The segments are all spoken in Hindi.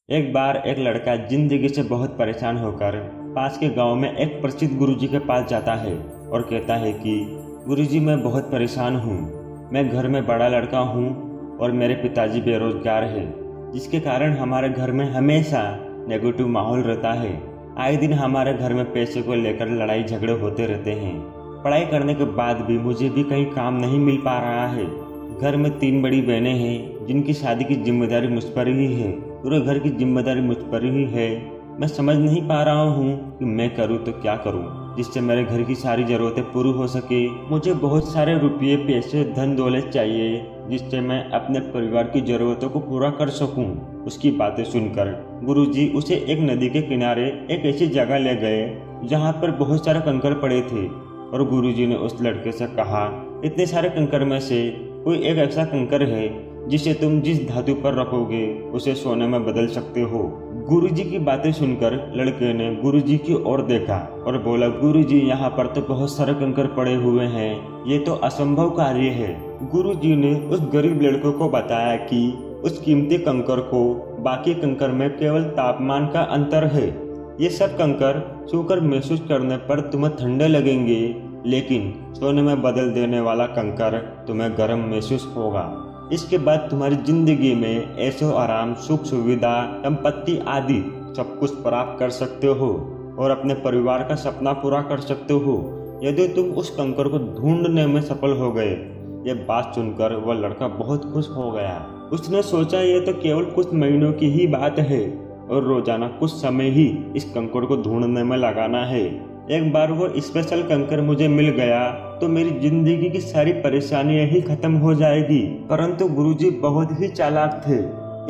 एक बार एक लड़का जिंदगी से बहुत परेशान होकर पास के गांव में एक प्रसिद्ध गुरुजी के पास जाता है और कहता है कि गुरुजी, मैं बहुत परेशान हूँ। मैं घर में बड़ा लड़का हूँ और मेरे पिताजी बेरोजगार हैं, जिसके कारण हमारे घर में हमेशा नेगेटिव माहौल रहता है। आए दिन हमारे घर में पैसे को लेकर लड़ाई झगड़े होते रहते हैं। पढ़ाई करने के बाद भी मुझे भी कहीं काम नहीं मिल पा रहा है। घर में 3 बड़ी बहनें हैं जिनकी शादी की जिम्मेदारी मुझ पर ही है। पूरे घर की जिम्मेदारी मुझ पर ही है। मैं समझ नहीं पा रहा हूँ कि मैं करूँ तो क्या करूँ जिससे मेरे घर की सारी ज़रूरतें पूरी हो सके। मुझे बहुत सारे रुपये, पैसे, धन दौलत चाहिए जिससे मैं अपने परिवार की ज़रूरतों को पूरा कर सकूँ। उसकी बातें सुनकर गुरुजी उसे एक नदी के किनारे एक ऐसी जगह ले गए जहाँ पर बहुत सारे कंकड़ पड़े थे और गुरुजी ने उस लड़के से कहा, इतने सारे कंकड़ में से कोई एक ऐसा कंकड़ है जिसे तुम जिस धातु पर रखोगे उसे सोने में बदल सकते हो। गुरुजी की बातें सुनकर लड़के ने गुरुजी की ओर देखा और बोला, गुरुजी, यहाँ पर तो बहुत सारे कंकड़ पड़े हुए हैं, ये तो असंभव कार्य है। गुरुजी ने उस गरीब लड़के को बताया कि उस कीमती कंकड़ को बाकी कंकड़ में केवल तापमान का अंतर है। ये सब कंकड़ छूकर महसूस करने पर तुम्हें ठंडे लगेंगे, लेकिन सोने में बदल देने वाला कंकड़ तुम्हें गर्म महसूस होगा। इसके बाद तुम्हारी जिंदगी में ऐशो आराम, सुख सुविधा, संपत्ति आदि सब कुछ प्राप्त कर सकते हो और अपने परिवार का सपना पूरा कर सकते हो यदि तुम उस कंकड़ को ढूंढने में सफल हो गए। ये बात सुनकर वह लड़का बहुत खुश हो गया। उसने सोचा, ये तो केवल कुछ महीनों की ही बात है और रोजाना कुछ समय ही इस कंकड़ को ढूंढने में लगाना है। एक बार वो स्पेशल कंकड़ मुझे मिल गया तो मेरी जिंदगी की सारी परेशानियां ही खत्म हो जाएगी। परंतु गुरुजी बहुत ही चालाक थे।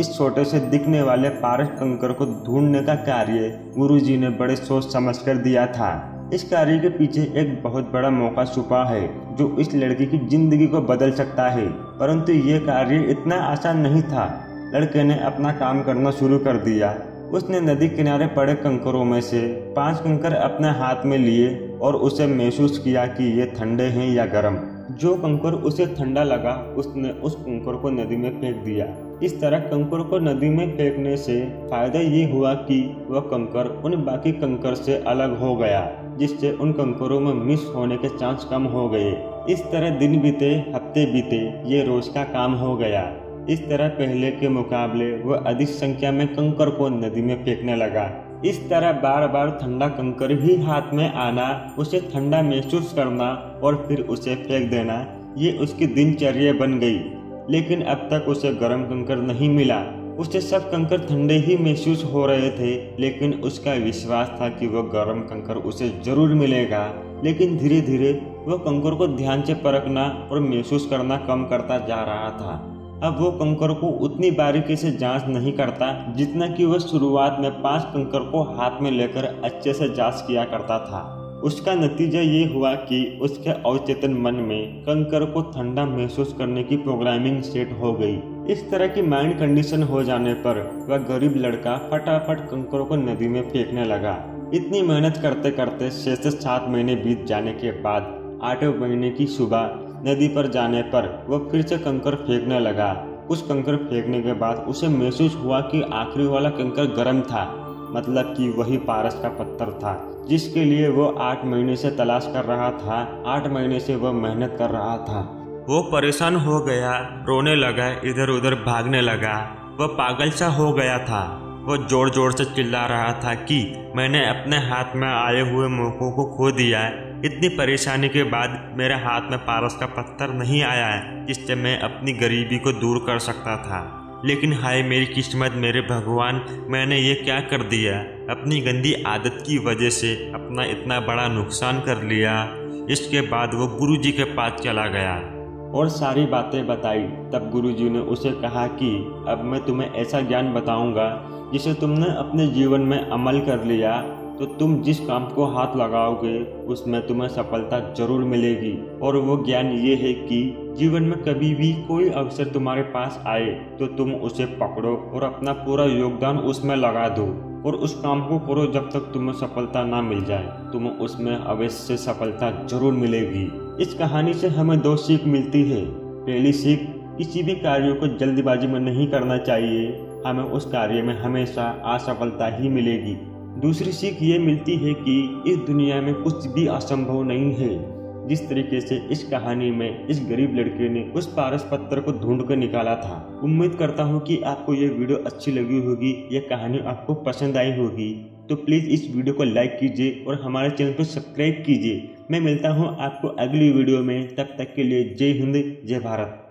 इस छोटे से दिखने वाले पारस कंकड़ को ढूंढने का कार्य गुरुजी ने बड़े सोच समझ कर दिया था। इस कार्य के पीछे एक बहुत बड़ा मौका छुपा है जो इस लड़की की जिंदगी को बदल सकता है। परंतु ये कार्य इतना आसान नहीं था। लड़के ने अपना काम करना शुरू कर दिया। उसने नदी किनारे पड़े कंकरों में से 5 कंकर अपने हाथ में लिए और उसे महसूस किया कि ये ठंडे हैं या गर्म। जो कंकर उसे ठंडा लगा उसने उस कंकर को नदी में फेंक दिया। इस तरह कंकर को नदी में फेंकने से फायदा ये हुआ कि वह कंकर उन बाकी कंकर से अलग हो गया, जिससे उन कंकरों में मिस होने के चांस कम हो गए। इस तरह दिन बीते, हफ्ते बीते, ये रोज का काम हो गया। इस तरह पहले के मुकाबले वह अधिक संख्या में कंकड़ को नदी में फेंकने लगा। इस तरह बार बार ठंडा कंकड़ ही हाथ में आना, उसे ठंडा महसूस करना और फिर उसे फेंक देना, ये उसकी दिनचर्या बन गई। लेकिन अब तक उसे गर्म कंकड़ नहीं मिला। उसे सब कंकड़ ठंडे ही महसूस हो रहे थे, लेकिन उसका विश्वास था कि वह गर्म कंकड़ उसे जरूर मिलेगा। लेकिन धीरे धीरे वह कंकड़ को ध्यान से परखना और महसूस करना कम करता जा रहा था। अब वो कंकड़ को उतनी बारीकी से जांच नहीं करता जितना कि वह शुरुआत में 5 कंकड़ को हाथ में लेकर अच्छे से जांच किया करता था। उसका नतीजा ये हुआ कि उसके अवचेतन मन में कंकड़ को ठंडा महसूस करने की प्रोग्रामिंग सेट हो गई। इस तरह की माइंड कंडीशन हो जाने पर वह गरीब लड़का फटाफट कंकड़ को नदी में फेंकने लगा। इतनी मेहनत करते करते 6 से 7 महीने बीत जाने के बाद 8वें महीने की सुबह नदी पर जाने पर वह फिर से कंकड़ फेंकने लगा। उस कंकड़ फेंकने के बाद उसे महसूस हुआ कि आखिरी वाला कंकड़ गर्म था, मतलब कि वही पारस का पत्थर था जिसके लिए वो 8 महीने से तलाश कर रहा था। 8 महीने से वह मेहनत कर रहा था। वो परेशान हो गया, रोने लगा, इधर उधर भागने लगा। वह पागल सा हो गया था। वो जोर जोर से चिल्ला रहा था कि मैंने अपने हाथ में आए हुए मौकों को खो दिया है। इतनी परेशानी के बाद मेरे हाथ में पारस का पत्थर नहीं आया है जिससे मैं अपनी गरीबी को दूर कर सकता था। लेकिन हाय मेरी किस्मत, मेरे भगवान, मैंने ये क्या कर दिया। अपनी गंदी आदत की वजह से अपना इतना बड़ा नुकसान कर लिया। इसके बाद वो गुरुजी के पास चला गया और सारी बातें बताई। तब गुरुजी ने उसे कहा कि अब मैं तुम्हें ऐसा ज्ञान बताऊंगा जिसे तुमने अपने जीवन में अमल कर लिया तो तुम जिस काम को हाथ लगाओगे उसमें तुम्हें सफलता जरूर मिलेगी। और वो ज्ञान ये है कि जीवन में कभी भी कोई अवसर तुम्हारे पास आए तो तुम उसे पकड़ो और अपना पूरा योगदान उसमें लगा दो और उस काम को करो जब तक तुम्हें सफलता ना मिल जाए। तुम्हें उसमें अवश्य सफलता जरूर मिलेगी। इस कहानी से हमें 2 सीख मिलती है। पहली सीख, किसी भी कार्यों को जल्दबाजी में नहीं करना चाहिए। हमें उस कार्य में हमेशा असफलता ही मिलेगी। दूसरी सीख ये मिलती है कि इस दुनिया में कुछ भी असंभव नहीं है। जिस तरीके से इस कहानी में इस गरीब लड़के ने उस पारस पत्थर को ढूंढ कर निकाला था। उम्मीद करता हूँ कि आपको ये वीडियो अच्छी लगी होगी, ये कहानी आपको पसंद आई होगी। तो प्लीज़ इस वीडियो को लाइक कीजिए और हमारे चैनल को सब्सक्राइब कीजिए। मैं मिलता हूँ आपको अगली वीडियो में, तब तक के लिए जय हिंद जय भारत।